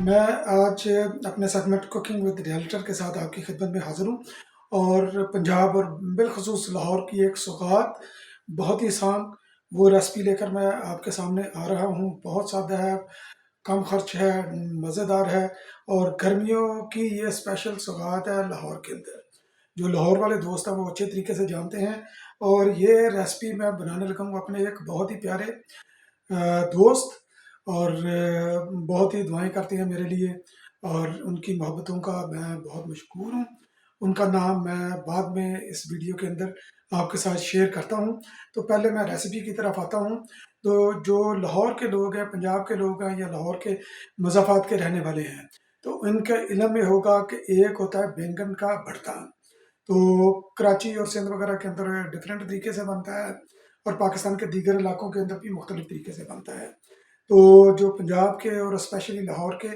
मैं आज अपने सेगमेंट कुकिंग विद रियलिटर के साथ आपकी खिदमत में हाज़िर हूँ और पंजाब और बिलख़ुसूस लाहौर की एक सौगात बहुत ही आसान वो रेसिपी लेकर मैं आपके सामने आ रहा हूँ। बहुत सादा है, कम खर्च है, मज़ेदार है और गर्मियों की ये स्पेशल सौगात है लाहौर के अंदर। जो लाहौर वाले दोस्त हैं वो अच्छे तरीके से जानते हैं और ये रेसिपी मैं बनाने लगा हूँ अपने एक बहुत ही प्यारे दोस्त और बहुत ही दुआएं करते हैं मेरे लिए और उनकी मोहब्बतों का मैं बहुत मशहूर हूँ। उनका नाम मैं बाद में इस वीडियो के अंदर आपके साथ शेयर करता हूँ। तो पहले मैं रेसिपी की तरफ आता हूँ। तो जो लाहौर के लोग हैं, पंजाब के लोग हैं या लाहौर के मज़ाफ़ात के रहने वाले हैं, तो इनके इल्म में होगा कि एक होता है बैंगन का भरता। तो कराची और सिंध वगैरह के अंदर डिफरेंट तरीके से बनता है और पाकिस्तान के दीगर इलाकों के अंदर भी मुख्तलिफ तरीके से बनता है। तो जो पंजाब के और स्पेशली लाहौर के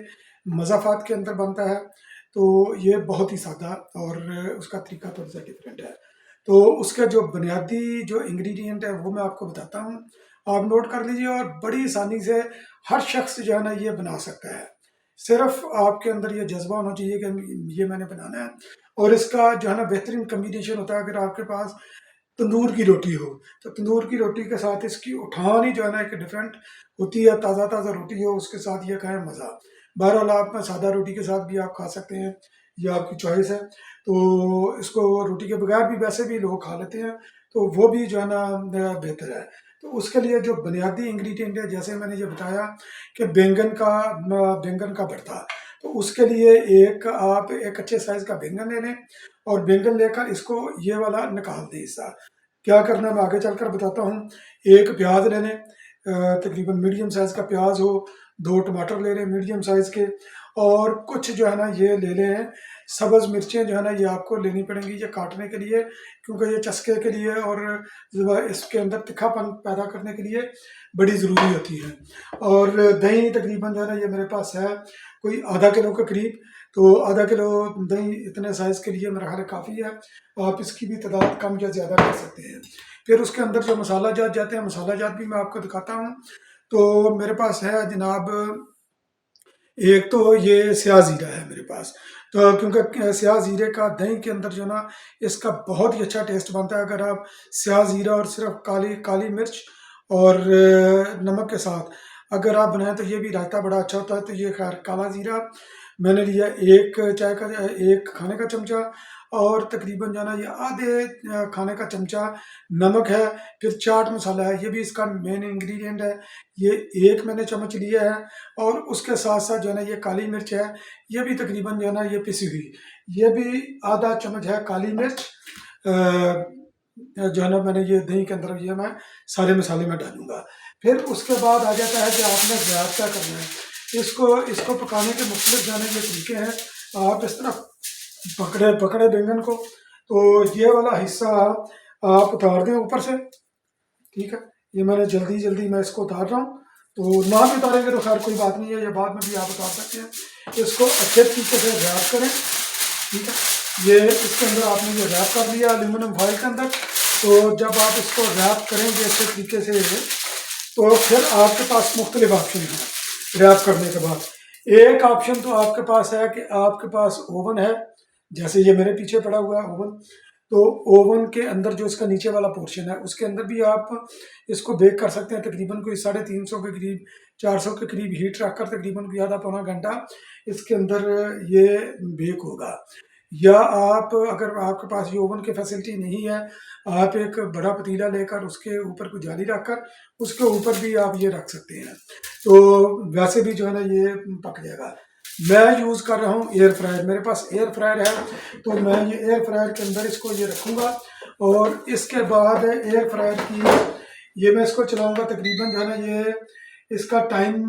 मज़ाफ़ात के अंदर बनता है, तो ये बहुत ही सादा और उसका तरीका थोड़ा सा डिफरेंट है। तो उसके जो बुनियादी जो इंग्रेडिएंट है वो मैं आपको बताता हूँ, आप नोट कर लीजिए और बड़ी आसानी से हर शख्स जो है ना ये बना सकता है। सिर्फ आपके अंदर ये जज्बा होना चाहिए कि ये मैंने बनाना है। और इसका जो है ना बेहतरीन कम्बिनेशन होता है अगर आपके पास तंदूर की रोटी हो, तो तंदूर की रोटी के साथ इसकी उठान ही जो है ना एक डिफरेंट होती है। ताज़ा ताज़ा रोटी हो उसके साथ ये खाएं मज़ा। बहरहाल आप सादा रोटी के साथ भी आप खा सकते हैं, ये आपकी चॉइस है। तो इसको रोटी के बगैर भी वैसे भी लोग खा लेते हैं, तो वो भी जो है ना बेहतर है। तो उसके लिए जो बुनियादी इंग्रेडिएंट है, जैसे मैंने ये बताया कि बैंगन का भरता, तो उसके लिए आप एक अच्छे साइज़ का बैंगन ले लें और बैंगन लेकर इसको ये वाला निकाल दें हिस्सा। क्या करना है मैं आगे चलकर बताता हूँ। एक प्याज ले लें, तकरीबन मीडियम साइज़ का प्याज हो, 2 टमाटर ले लें मीडियम साइज़ के और कुछ जो है ना ये ले लें सब्ज़ मिर्चें जो है ना ये आपको लेनी पड़ेंगी ये काटने के लिए, क्योंकि ये चस्के के लिए और इसके अंदर तीखापन पैदा करने के लिए बड़ी ज़रूरी होती है। और दही तकरीबन जो है ना ये मेरे पास है कोई आधा किलो के करीब। तो आधा किलो दही इतने साइज़ के लिए मेरा ख्याल है काफ़ी है। आप इसकी भी तादाद कम या ज़्यादा कर सकते हैं। फिर उसके अंदर जो मसाला जात जाते हैं, मसाला जात भी मैं आपको दिखाता हूँ। तो मेरे पास है जनाब, एक तो ये स्याह ज़ीरा है मेरे पास। तो क्योंकि स्याह ज़ीरे का दही के अंदर जो ना इसका बहुत ही अच्छा टेस्ट बनता है। अगर आप स्याह ज़ीरा और सिर्फ काली काली मिर्च और नमक के साथ अगर आप बनाएं तो ये भी रायता बड़ा अच्छा होता है। तो ये खैर काला ज़ीरा मैंने लिया, एक खाने का चमचा और तकरीबन जो है ना ये आधे खाने का चमचा नमक है। फिर चाट मसाला है, ये भी इसका मेन इंग्रेडिएंट है, ये एक मैंने चम्मच लिया है। और उसके साथ साथ जो है ना ये काली मिर्च है, ये भी तकरीबन जो है ना ये पिसी हुई, ये भी आधा चम्मच है काली मिर्च। जो है ना मैंने ये दही के अंदर ये मैं सारे मसाले में डालूंगा। फिर उसके बाद आ जाता है कि आपने ज़्यादा क्या करना है। इसको इसको पकाने के मुख्तलिफ जो है ना ये तरीके हैं। आप इस तरह पकड़े पकड़े बैंगन को, तो ये वाला हिस्सा आप उतार दें ऊपर से, ठीक है। ये मैंने जल्दी जल्दी मैं इसको उतार रहा हूँ। तो ना भी उतारेंगे तो खैर कोई बात नहीं है, ये बाद में भी आप उतार सकते हैं। इसको अच्छे तरीके से रैप करें, ठीक है। ये इसके अंदर आपने ये रैप कर लिया एल्यूमिनियम फॉइल के अंदर। तो जब आप इसको रैप करेंगे अच्छे तरीके से, तो फिर आपके पास मुख्तलिफ ऑप्शन हैं रैप करने के बाद। एक ऑप्शन तो आपके पास है कि आपके पास ओवन है, जैसे ये मेरे पीछे पड़ा हुआ है ओवन। तो ओवन के अंदर जो इसका नीचे वाला पोर्शन है उसके अंदर भी आप इसको बेक कर सकते हैं। तकरीबन कोई 350 के करीब, 400 के करीब हीट रखकर तकरीबन कोई आधा पौना घंटा इसके अंदर ये बेक होगा। या आप अगर आपके पास ये ओवन की फैसिलिटी नहीं है, आप एक बड़ा पतीला लेकर उसके ऊपर कोई जाली रखकर उसके ऊपर भी आप ये रख सकते हैं। तो वैसे भी जो है ना ये पक जाएगा। मैं यूज़ कर रहा हूँ एयर फ्रायर, मेरे पास एयर फ्रायर है। तो मैं ये एयर फ्रायर के अंदर इसको ये रखूँगा और इसके बाद एयर फ्रायर की ये मैं इसको चलाऊँगा। तकरीबन जो है ना ये इसका टाइम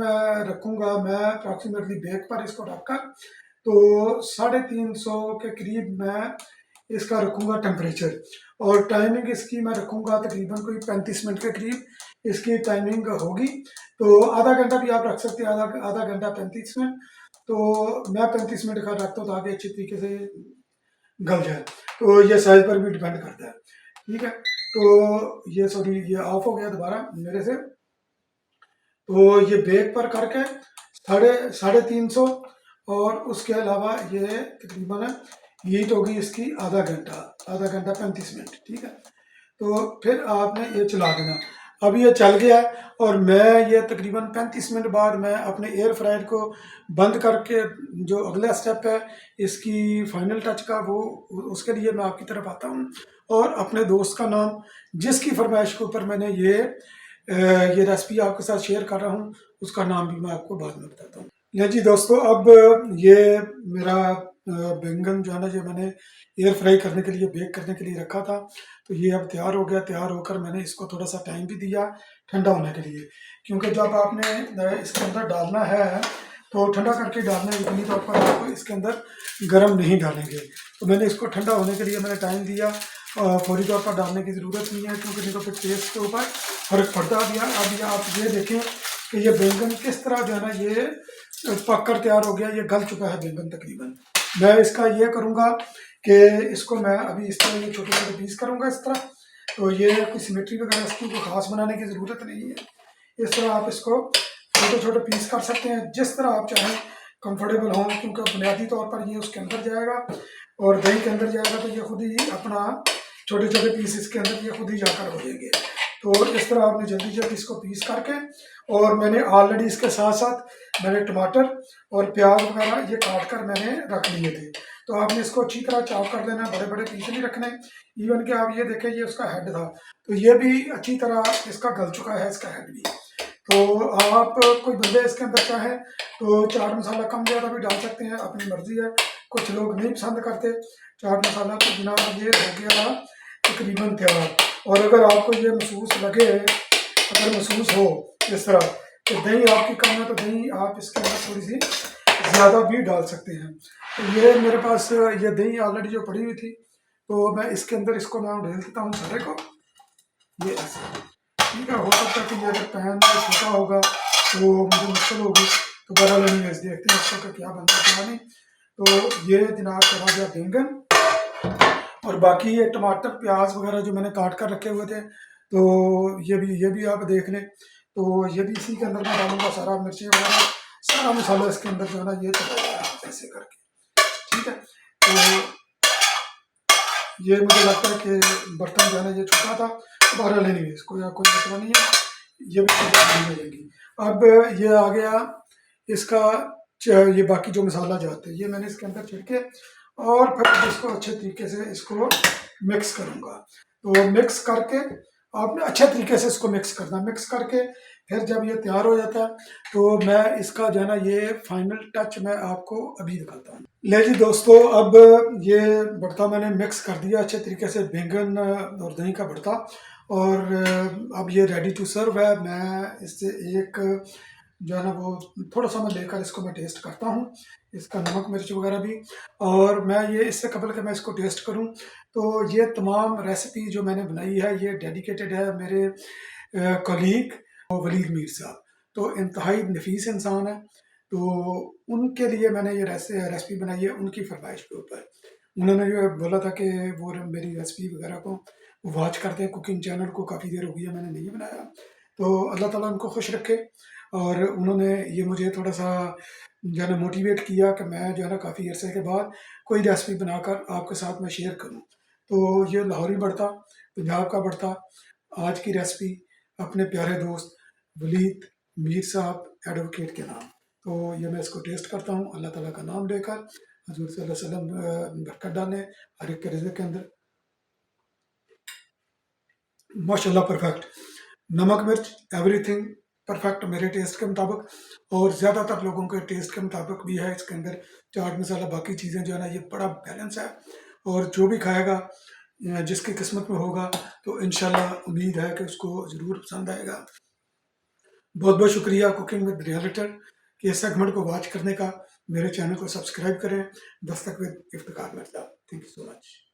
रखूँगा मैं अप्रॉक्सीमेटली बेक पर इसको रखकर, तो 350 के करीब मैं इसका रखूँगा टेम्परेचर। और टाइमिंग इसकी मैं रखूँगा तकरीबन कोई 35 मिनट के करीब इसकी टाइमिंग होगी। तो आधा घंटा भी आप रख सकते हैं, आधा आधा घंटा 35 मिनट। तो मैं 35 मिनट का रखता हूँ ताकि अच्छी तरीके से गल जाए। तो ये साइज पर भी डिपेंड करता है, ठीक है। तो ये सॉरी ये ऑफ हो गया दोबारा मेरे से। तो ये बेक पर करके 350 और उसके अलावा ये तकरीबन हीट होगी इसकी आधा घंटा 35 मिनट, ठीक है। तो फिर आपने ये चला देना। अब ये चल गया है और मैं ये तकरीबन 35 मिनट बाद मैं अपने एयर फ्रायर को बंद करके जो अगला स्टेप है इसकी फाइनल टच का, वो उसके लिए मैं आपकी तरफ आता हूँ और अपने दोस्त का नाम जिसकी फरमाइश के ऊपर मैंने ये रेसिपी आपके साथ शेयर कर रहा हूँ उसका नाम भी मैं आपको बाद में बताता हूँ। ले जी दोस्तों, अब ये मेरा बैंगन जो है ना, जो मैंने एयर फ्राई करने के लिए, बेक करने के लिए रखा था, तो ये अब तैयार हो गया। तैयार होकर मैंने इसको थोड़ा सा टाइम भी दिया ठंडा होने के लिए, क्योंकि जब आपने इसके अंदर डालना है तो ठंडा करके डालना है, इतनी तौर पर आप इसके अंदर गर्म नहीं डालेंगे। तो मैंने इसको ठंडा होने के लिए मैंने टाइम दिया। फौरी तौर पर डालने की ज़रूरत नहीं है, क्योंकि नहीं तो फिर टेस्ट के ऊपर फ़र्क पड़ता है। अब आप ये देखें कि ये बैंगन किस तरह जो है ना ये पक कर तैयार हो गया, ये गल चुका है बैंगन तकरीबन। मैं इसका ये करूँगा कि इसको मैं अभी इस तरह ये छोटे छोटे पीस करूँगा इस तरह। तो ये कोई सिमेट्री वगैरह इसकी कोई खास बनाने की ज़रूरत नहीं है। इस तरह आप इसको छोटे छोटे पीस कर सकते हैं जिस तरह आप चाहें, कंफर्टेबल हों, क्योंकि बुनियादी तौर पर ये उसके अंदर जाएगा और दही के अंदर जाएगा, तो ये खुद ही अपना छोटे छोटे पीस इसके अंदर ये खुद ही जाकर हो जाएंगे। तो इस तरह आपने जल्दी जल्दी इसको पीस करके, और मैंने ऑलरेडी इसके साथ साथ मैंने टमाटर और प्याज वगैरह ये काट कर मैंने रख लिए थे। तो आपने इसको अच्छी तरह चॉप कर लेना, बड़े बड़े पीस नहीं रखने। इवन कि आप ये देखें, ये उसका हेड था, तो ये भी अच्छी तरह इसका गल चुका है, इसका हेड भी। तो आप कोई बंदे इसके अंदर चाहे तो चाट मसाला कम ज़्यादा भी डाल सकते हैं, अपनी मर्जी है। कुछ लोग नहीं पसंद करते चाट मसाला, तो जनाब ये हो गया तकरीबन तैयार। और अगर आपको ये महसूस लगे, अगर महसूस हो इस तरह कि दही आपकी कम है, तो दही आप इसके अंदर थोड़ी सी ज़्यादा भी डाल सकते हैं। तो ये मेरे पास ये दही ऑलरेडी जो पड़ी हुई थी, तो मैं इसके अंदर इसको मैं ढेल देता हूँ सारे को, ये ऐसे, ठीक है। हो सकता है कि ये अगर पैन छोटा होगा तो मुझे मुश्किल होगी, तो बड़ा नहीं है, देखते हैं इसका क्या बनता है क्या नहीं। तो ये जनाब चला गया बैंगन, और बाकी ये टमाटर प्याज वगैरह जो मैंने काट कर रखे हुए थे, तो ये भी आप देख लें। तो ये भी इसी के अंदर मैं डालूंगा, सारा मिर्ची वगैरह सारा मसाला इसके अंदर जो है ना ये चलाएगा ऐसे करके, ठीक है। तो ये मुझे लगता है कि बर्तन जो है ना ये छोटा था, दोबारा लेनी है इसको, या कोई मसला नहीं है, ये भी चीज़ें नहीं लगेगी। अब ये आ गया इसका ये बाकी जो मसाला जाते हैं, ये मैंने इसके अंदर छिड़के और फिर इसको अच्छे तरीके से इसको मिक्स करूँगा। तो मिक्स करके आपने अच्छे तरीके से इसको मिक्स करना, मिक्स करके फिर जब ये तैयार हो जाता है, तो मैं इसका जो है ना ये फाइनल टच मैं आपको अभी दिखाता हूँ। ले जी दोस्तों, अब ये भरता मैंने मिक्स कर दिया अच्छे तरीके से, बैंगन और दही का भरता, और अब ये रेडी टू सर्व है। मैं इससे एक जो है ना वो थोड़ा सा मैं लेकर इसको मैं टेस्ट करता हूँ, इसका नमक मिर्च वगैरह भी। और मैं ये इससे कबल कि मैं इसको टेस्ट करूँ, तो ये तमाम रेसिपी जो मैंने बनाई है ये डेडिकेटेड है मेरे कलीग वलीद मीर साहब। तो इंतहाई नफीस इंसान है, तो उनके लिए मैंने ये रेसिपी बनाई है उनकी फरमाइश के ऊपर। उन्होंने जो बोला था कि वो मेरी रेसिपी वगैरह को वॉच करते हैं, कुकिंग चैनल को काफ़ी देर हो गई है मैंने नहीं बनाया। तो अल्लाह ताला उनको खुश रखे। और उन्होंने ये मुझे थोड़ा सा जो है ना मोटिवेट किया कि मैं जो है ना काफ़ी अरसे के बाद कोई रेसिपी बनाकर आपके साथ मैं शेयर करूं। तो ये लाहौरी भरता, पंजाब का भरता, आज की रेसिपी अपने प्यारे दोस्त वलीद मीर साहब एडवोकेट के नाम। तो ये मैं इसको टेस्ट करता हूँ अल्लाह ताला का नाम लेकर, हजूर सल्लल्लाहु अलैहि वसल्लम बरकत डालें हर एक के रिज़्क़ के अंदर। माशाल्लाह परफेक्ट, नमक मिर्च एवरीथिंग परफेक्ट मेरे टेस्ट के मुताबिक, और ज़्यादातर लोगों के टेस्ट के मुताबिक भी है। इसके अंदर चाट मसाला बाकी चीज़ें जो है ना ये बड़ा बैलेंस है, और जो भी खाएगा जिसकी किस्मत में होगा तो इंशाल्लाह उम्मीद है कि उसको ज़रूर पसंद आएगा। बहुत बहुत शुक्रिया कुकिंग विद रियलिटर के सेगमेंट को वॉच करने का। मेरे चैनल को सब्सक्राइब करें। Dastak with Iftikhar Mirza. Thank you so much.